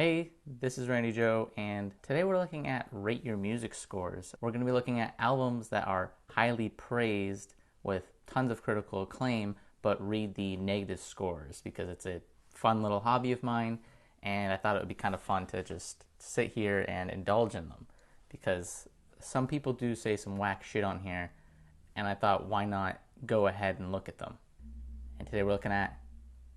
Hey, this is Randy Joe, and today we're looking at Rate Your Music scores. We're going to be looking at albums that are highly praised with tons of critical acclaim, but read the negative scores because it's a fun little hobby of mine, and I thought it would be kind of fun to just sit here and indulge in them because some people do say some whack shit on here, and I thought, why not go ahead and look at them? And today we're looking at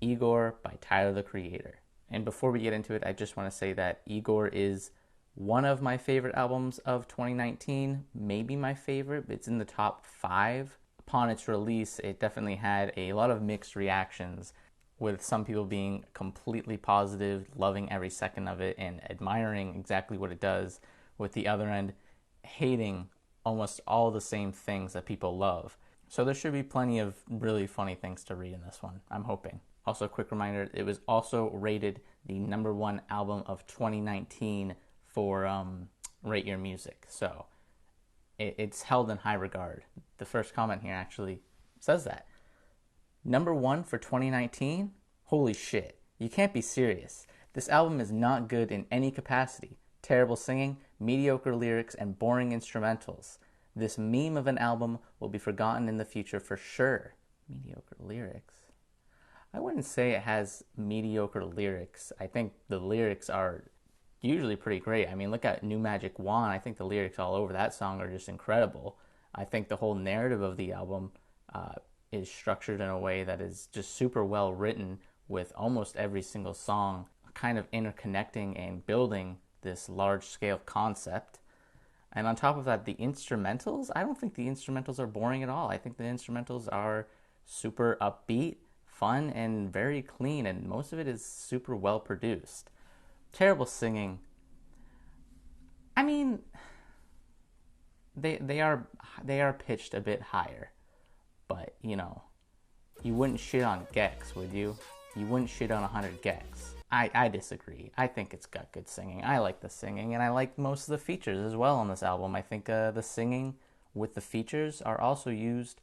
IGOR by Tyler, the Creator. And before we get into it, I just want to say that IGOR is one of my favorite albums of 2019, maybe my favorite, but it's in the top 5. Upon its release, it definitely had a lot of mixed reactions, with some people being completely positive, loving every second of it, and admiring exactly what it does, with the other end hating almost all the same things that people love. So there should be plenty of really funny things to read in this one, I'm hoping. Also, a quick reminder, it was also rated the #1 album of 2019 for Rate Your Music. So it's held in high regard. The first comment here actually says that. #1 for 2019? Holy shit. You can't be serious. This album is not good in any capacity. Terrible singing, mediocre lyrics, and boring instrumentals. This meme of an album will be forgotten in the future for sure. Mediocre lyrics. I wouldn't say it has mediocre lyrics. I think the lyrics are usually pretty great. I mean, look at New Magic Wand. I think the lyrics all over that song are just incredible. I think the whole narrative of the album is structured in a way that is just super well written, with almost every single song kind of interconnecting and building this large-scale concept. And on top of that, the instrumentals, I don't think the instrumentals are boring at all. I think the instrumentals are super upbeat, fun, and very clean, and most of it is super well produced. Terrible singing. I mean, they are pitched a bit higher, but you know, you wouldn't shit on Gex, would you? You wouldn't shit on 100 Gex. I disagree. I think it's got good singing. I like the singing, and I like most of the features as well on this album. I think the singing with the features are also used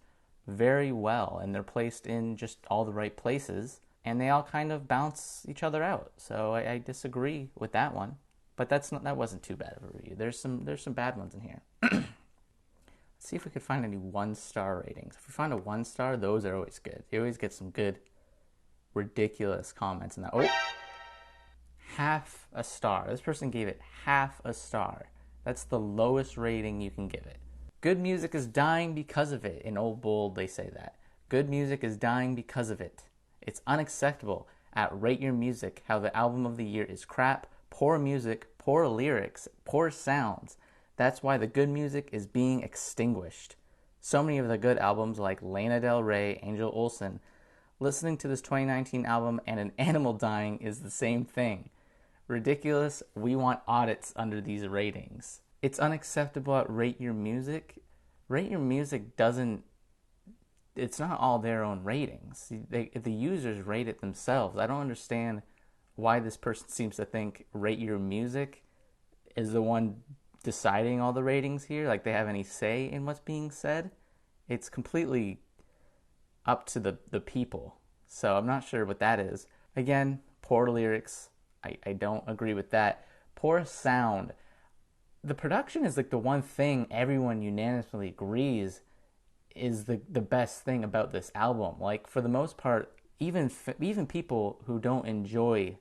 very well, and they're placed in just all the right places, and they all kind of balance each other out. So I disagree with that one, but that wasn't too bad of a review. There's some bad ones in here. Let's see if we could find any 1-star ratings. If we find a 1-star, those are always good. You always get some good, ridiculous comments in that. Oh, half a star. This person gave it half a star. That's the lowest rating you can give it. Good music is dying because of it. In Old Bold, they say that. Good music is dying because of it. It's unacceptable at Rate Your Music how the album of the year is crap, poor music, poor lyrics, poor sounds. That's why the good music is being extinguished. So many of the good albums like Lana Del Rey, Angel Olsen. Listening to this 2019 album and an animal dying is the same thing. Ridiculous. We want audits under these ratings. It's unacceptable at Rate Your Music. Rate Your Music doesn't, it's not all their own ratings. The users rate it themselves. I don't understand why this person seems to think Rate Your Music is the one deciding all the ratings here, like they have any say in what's being said. It's completely up to the people. So I'm not sure what that is. Again, poor lyrics. I don't agree with that. Poor sound. The production is like the one thing everyone unanimously agrees is the best thing about this album. Like, for the most part, even people who don't enjoy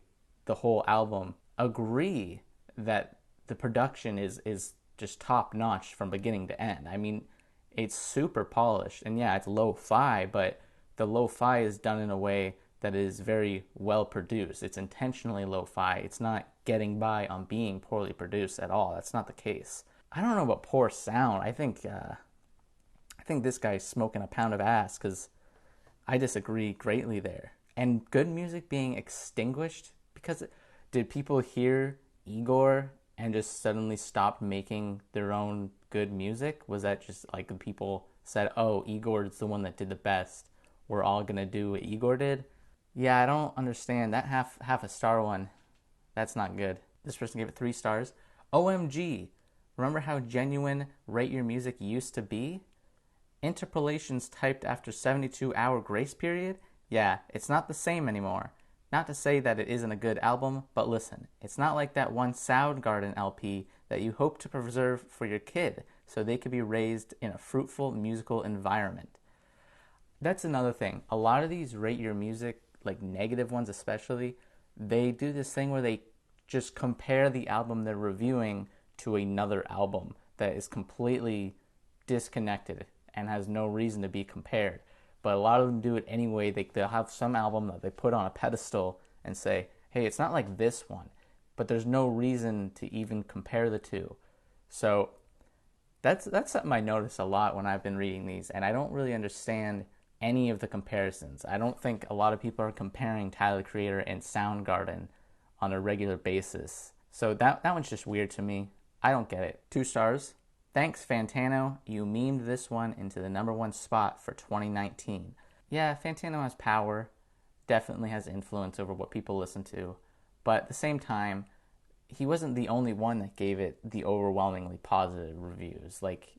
the whole album agree that the production is just top notch from beginning to end. I mean, it's super polished, and yeah, it's lo-fi, but the lo-fi is done in a way that is very well produced. It's intentionally lo-fi. It's not getting by on being poorly produced at all. That's not the case. I don't know about poor sound. I think this guy's smoking a pound of ass, because I disagree greatly there. And good music being extinguished because did people hear IGOR and just suddenly stop making their own good music? Was that just like the people said, oh, IGOR is the one that did the best, we're all gonna do what IGOR did? Yeah, I don't understand. That half a star one, that's not good. This person gave it 3 stars. OMG, remember how genuine Rate Your Music used to be? Interpolations typed after 72-hour grace period? Yeah, it's not the same anymore. Not to say that it isn't a good album, but listen, it's not like that one Soundgarden LP that you hope to preserve for your kid so they could be raised in a fruitful musical environment. That's another thing. A lot of these rate your music, like negative ones especially, they do this thing where they just compare the album they're reviewing to another album that is completely disconnected and has no reason to be compared. But a lot of them do it anyway. They'll have some album that they put on a pedestal and say, hey, it's not like this one, but there's no reason to even compare the two. So that's something I notice a lot when I've been reading these, and I don't really understand any of the comparisons. I don't think a lot of people are comparing Tyler, the Creator, and Soundgarden on a regular basis. So that one's just weird to me. I don't get it. 2 stars. Thanks, Fantano. You memed this one into the #1 spot for 2019. Yeah, Fantano has power, definitely has influence over what people listen to, but at the same time, he wasn't the only one that gave it the overwhelmingly positive reviews. Like,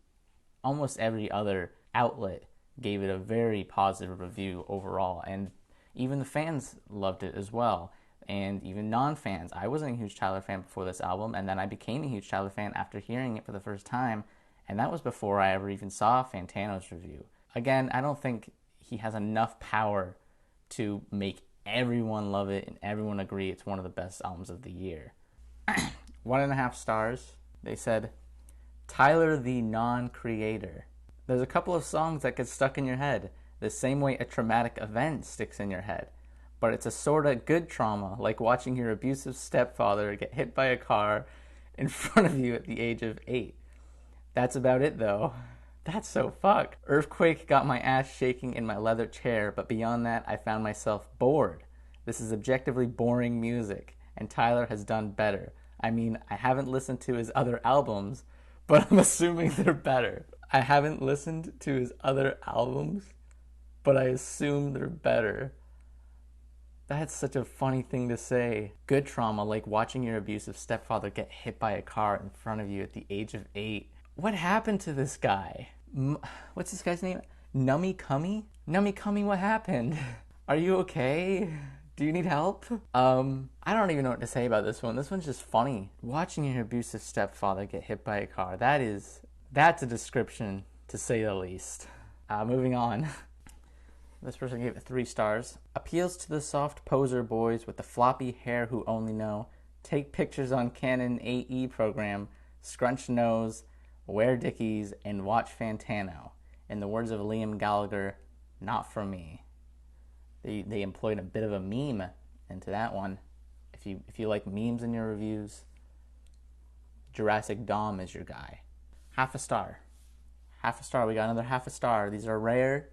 almost every other outlet gave it a very positive review overall, and even the fans loved it as well, and even non-fans. I wasn't a huge Tyler fan before this album, and then I became a huge Tyler fan after hearing it for the first time, and that was before I ever even saw Fantano's review. Again, I don't think he has enough power to make everyone love it and everyone agree it's one of the best albums of the year. 1.5 stars. They said, Tyler the non-creator. There's a couple of songs that get stuck in your head, the same way a traumatic event sticks in your head. But it's a sorta good trauma, like watching your abusive stepfather get hit by a car in front of you at the age of 8. That's about it though. That's so fucked. Earthquake got my ass shaking in my leather chair, but beyond that, I found myself bored. This is objectively boring music, and Tyler has done better. I mean, I haven't listened to his other albums, but I'm assuming they're better. I haven't listened to his other albums, but I assume they're better. That's such a funny thing to say. Good trauma, like watching your abusive stepfather get hit by a car in front of you at the age of 8. What happened to this guy? What's this guy's name? Nummy Cummy? Nummy Cummy, what happened? Are you okay? Do you need help? I don't even know what to say about this one. This one's just funny. Watching your abusive stepfather get hit by a car, that's a description, to say the least. Moving on. This person gave it 3 stars. Appeals to the soft poser boys with the floppy hair who only know. Take pictures on Canon AE program, scrunch nose, wear dickies, and watch Fantano. In the words of Liam Gallagher, not for me. They employed a bit of a meme into that one. If you like memes in your reviews, Jurassic Dom is your guy. 0.5 star. 0.5 star. We got another 0.5 star. These are rare,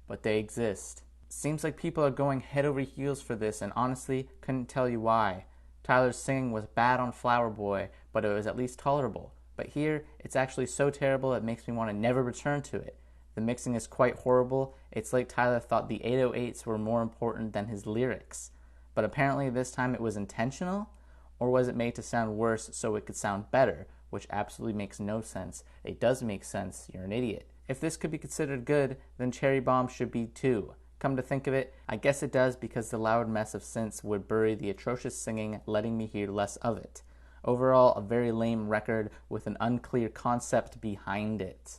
but they exist. Seems like people are going head over heels for this, and honestly, couldn't tell you why. Tyler's singing was bad on Flower Boy, but it was at least tolerable. But here, it's actually so terrible it makes me want to never return to it. The mixing is quite horrible. It's like Tyler thought the 808s were more important than his lyrics. But apparently this time it was intentional? Or was it made to sound worse so it could sound better? Which absolutely makes no sense. It does make sense. You're an idiot. If this could be considered good, then Cherry Bomb should be too. Come to think of it, I guess it does because the loud mess of synths would bury the atrocious singing, letting me hear less of it. Overall, a very lame record with an unclear concept behind it.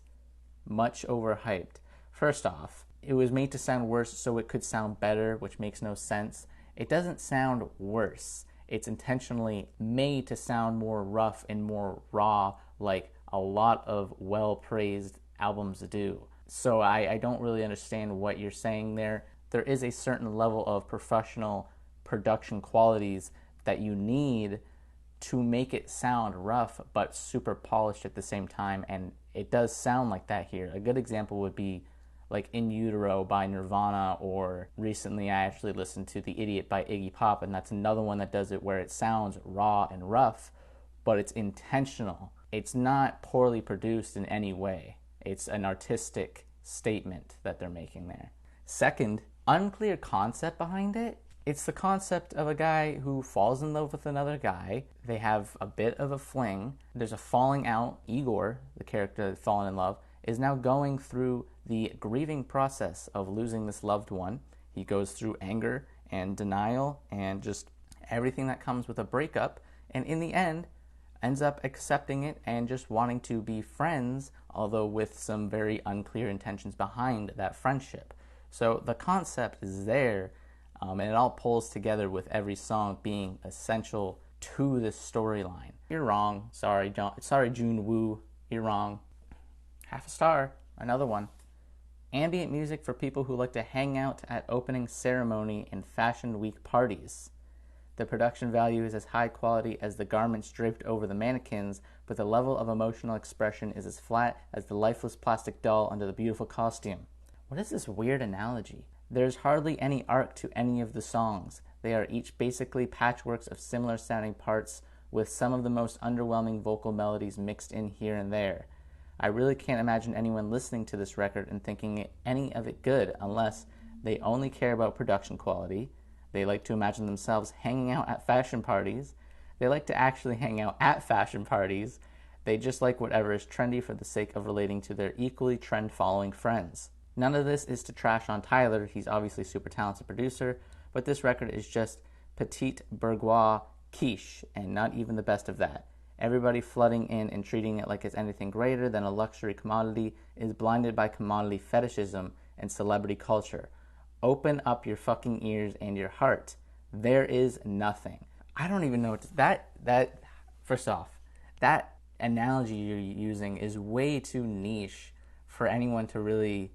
Much overhyped. First off, it was made to sound worse so it could sound better, which makes no sense. It doesn't sound worse. It's intentionally made to sound more rough and more raw, like a lot of well-praised albums do. So I don't really understand what you're saying there. There is a certain level of professional production qualities that you need to make it sound rough but super polished at the same time, and it does sound like that here. A good example would be like In Utero by Nirvana, or recently I actually listened to The Idiot by Iggy Pop, and that's another one that does it where it sounds raw and rough, but it's intentional. It's not poorly produced in any way. It's an artistic statement that they're making there. Second, unclear concept behind it. It's the concept of a guy who falls in love with another guy. They have a bit of a fling. There's a falling out. Igor, the character that's fallen in love, is now going through the grieving process of losing this loved one. He goes through anger and denial and just everything that comes with a breakup, and in the end ends up accepting it and just wanting to be friends, although with some very unclear intentions behind that friendship. So the concept is there, and it all pulls together with every song being essential to the storyline. You're wrong. Sorry, June Woo. You're wrong. Half a star. Another one. Ambient music for people who like to hang out at opening ceremony and fashion week parties. The production value is as high quality as the garments draped over the mannequins, but the level of emotional expression is as flat as the lifeless plastic doll under the beautiful costume. What is this weird analogy? There's hardly any arc to any of the songs. They are each basically patchworks of similar sounding parts, with some of the most underwhelming vocal melodies mixed in here and there. I really can't imagine anyone listening to this record and thinking any of it good unless they only care about production quality. They like to imagine themselves hanging out at fashion parties. They like to actually hang out at fashion parties. They just like whatever is trendy for the sake of relating to their equally trend-following friends. None of this is to trash on Tyler. He's obviously a super talented producer, but this record is just petite bourgeois quiche, and not even the best of that. Everybody flooding in and treating it like it's anything greater than a luxury commodity is blinded by commodity fetishism and celebrity culture. Open up your fucking ears and your heart. There is nothing. I don't even know what to, that first off, that analogy you're using is way too niche for anyone to really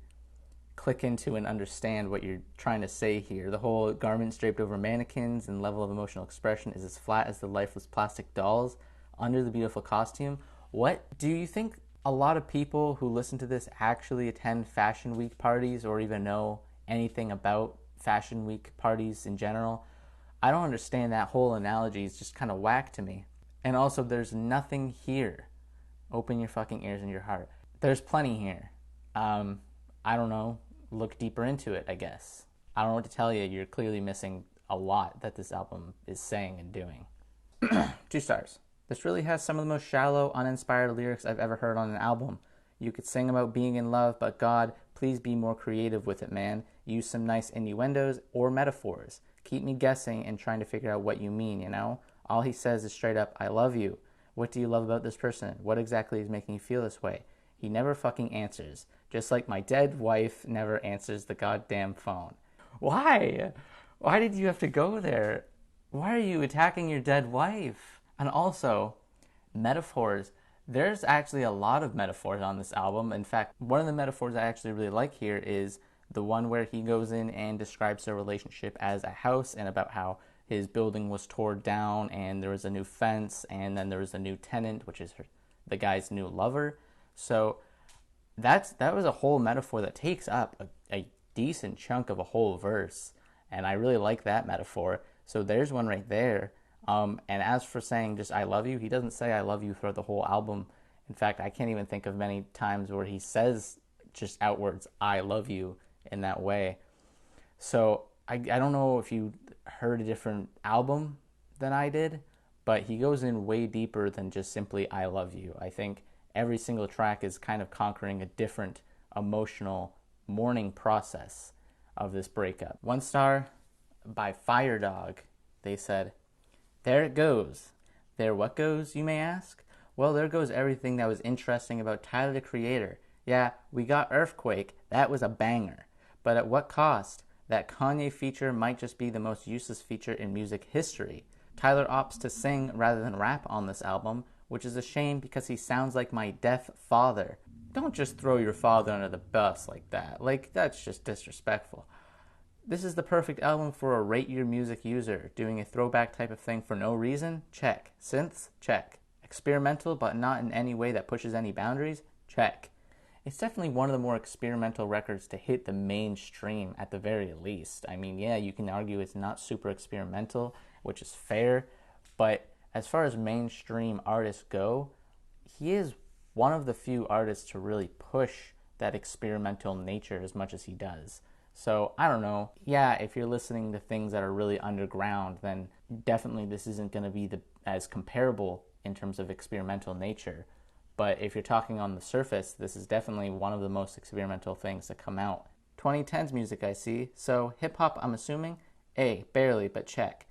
click into and understand what you're trying to say here. The whole garments draped over mannequins and level of emotional expression is as flat as the lifeless plastic dolls under the beautiful costume. What do you think a lot of people who listen to this actually attend fashion week parties or even know anything about fashion week parties in general? I don't understand. That whole analogy is just kind of whack to me. And also, there's nothing here. Open your fucking ears and your heart. There's plenty here. I don't know. Look deeper into it, I guess. I don't know what to tell you. You're clearly missing a lot that this album is saying and doing. 2 stars. This really has some of the most shallow, uninspired lyrics I've ever heard on an album. You could sing about being in love, but God, please be more creative with it, man. Use some nice innuendos or metaphors. Keep me guessing and trying to figure out what you mean, you know? All he says is straight up, I love you. What do you love about this person? What exactly is making you feel this way? He never fucking answers. Just like my dead wife never answers the goddamn phone. Why? Why did you have to go there? Why are you attacking your dead wife? And also, metaphors. There's actually a lot of metaphors on this album. In fact, one of the metaphors I actually really like here is the one where he goes in and describes their relationship as a house and about how his building was torn down and there was a new fence and then there was a new tenant, which is the guy's new lover. So that was a whole metaphor that takes up a decent chunk of a whole verse, and I really like that metaphor. So there's one right there. And as for saying just I love you, he doesn't say I love you throughout the whole album. In fact, I can't even think of many times where he says just outwards I love you in that way. So I don't know if you heard a different album than I did, but he goes in way deeper than just simply I love you. I think every single track is kind of conquering a different emotional mourning process of this breakup. 1 star by Fire Dog. They said, there it goes. There what goes, you may ask? Well, there goes everything that was interesting about Tyler, the Creator. Yeah, we got Earthquake. That was a banger. But at what cost? That Kanye feature might just be the most useless feature in music history. Tyler opts to sing rather than rap on this album, which is a shame because he sounds like my deaf father. Don't just throw your father under the bus like that. Like, that's just disrespectful. This is the perfect album for a rate your music user. Doing a throwback type of thing for no reason? Check. Synths? Check. Experimental but not in any way that pushes any boundaries? Check. It's definitely one of the more experimental records to hit the mainstream at the very least. I mean, yeah, you can argue it's not super experimental, which is fair, but as far as mainstream artists go, he is one of the few artists to really push that experimental nature as much as he does. So, I don't know. Yeah, if you're listening to things that are really underground, then definitely this isn't going to be as comparable in terms of experimental nature. But if you're talking on the surface, this is definitely one of the most experimental things to come out. 2010s music, I see. So, hip-hop, I'm assuming, A, barely, but check.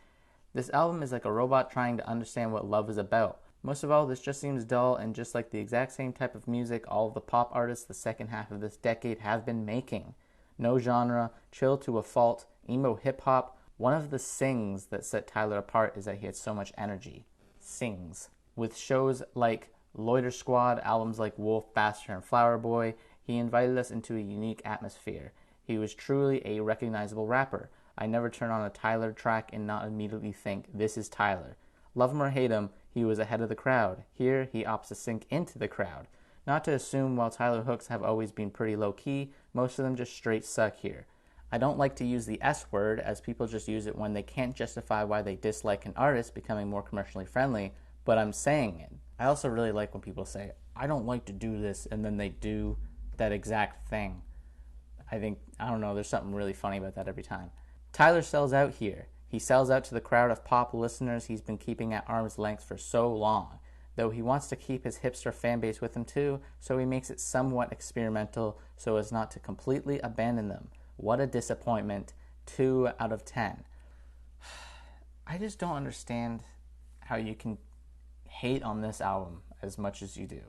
This album is like a robot trying to understand what love is about. Most of all, this just seems dull and just like the exact same type of music all of the pop artists the second half of this decade have been making. No genre, chill to a fault, emo hip-hop. One of the sings that set Tyler apart is that he had so much energy. Sings. With shows like Loiter Squad, albums like Wolf, Bastard, and Flower Boy, he invited us into a unique atmosphere. He was truly a recognizable rapper. I never turn on a Tyler track and not immediately think, this is Tyler. Love him or hate him, he was ahead of the crowd. Here, he opts to sink into the crowd. Not to assume while Tyler hooks have always been pretty low-key, most of them just straight suck here. I don't like to use the S word, as people just use it when they can't justify why they dislike an artist becoming more commercially friendly, but I'm saying it. I also really like when people say, I don't like to do this, and then they do that exact thing. I don't know, there's something really funny about that every time. Tyler sells out here. He sells out to the crowd of pop listeners he's been keeping at arm's length for so long. Though he wants to keep his hipster fanbase with him too, so he makes it somewhat experimental so as not to completely abandon them. What a disappointment. 2 out of 10. I just don't understand how you can hate on this album as much as you do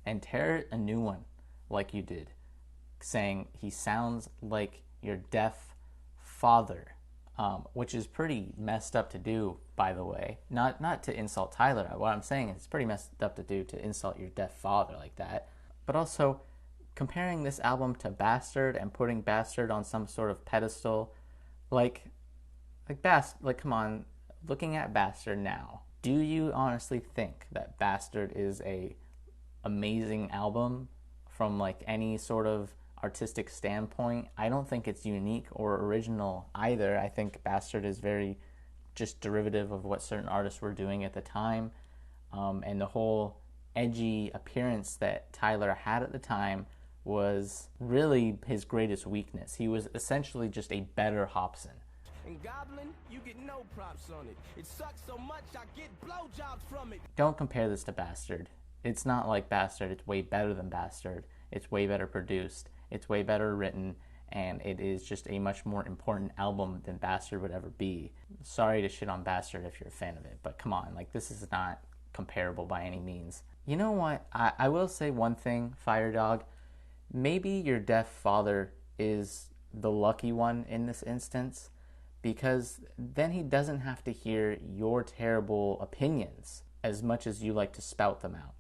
and tear a new one like you did, saying he sounds like your deaf father, which is pretty messed up to do, by the way. Not to insult Tyler. What I'm saying is it's pretty messed up to do to insult your deaf father like that. But also, comparing this album to Bastard and putting Bastard on some sort of pedestal, come on, looking at Bastard now, do you honestly think that Bastard is a amazing album from like any sort of artistic standpoint? I don't think it's unique or original either. I think Bastard is very just derivative of what certain artists were doing at the time, and the whole edgy appearance that Tyler had at the time was really his greatest weakness. He was essentially just a better Hobson. And Goblin, you get no props on it. It sucks so much I get blowjobs from it. Don't compare this to Bastard. It's not like Bastard. It's way better than Bastard. It's way better produced. It's way better written, and it is just a much more important album than Bastard would ever be. Sorry to shit on Bastard if you're a fan of it, but come on, like, this is not comparable by any means. You know what? I will say one thing, Fire Dog. Maybe your deaf father is the lucky one in this instance, because then he doesn't have to hear your terrible opinions as much as you like to spout them out.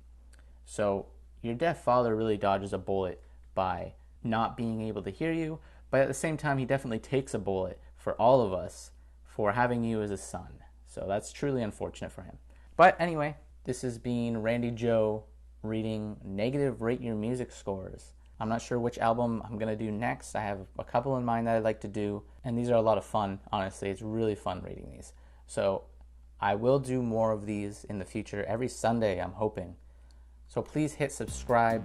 So your deaf father really dodges a bullet by not being able to hear you, but at the same time he definitely takes a bullet for all of us for having you as a son. So that's truly unfortunate for him. But anyway, this has been Randy Joe reading negative Rate Your Music scores. I'm not sure which album I'm going to do next. I have a couple in mind that I'd like to do, and these are a lot of fun, honestly. It's really fun reading these. So I will do more of these in the future, every Sunday, I'm hoping. So please hit subscribe,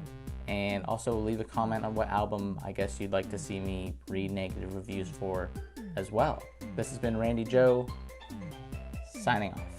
and also leave a comment on what album I guess you'd like to see me read negative reviews for as well. This has been Randy Joe, signing off.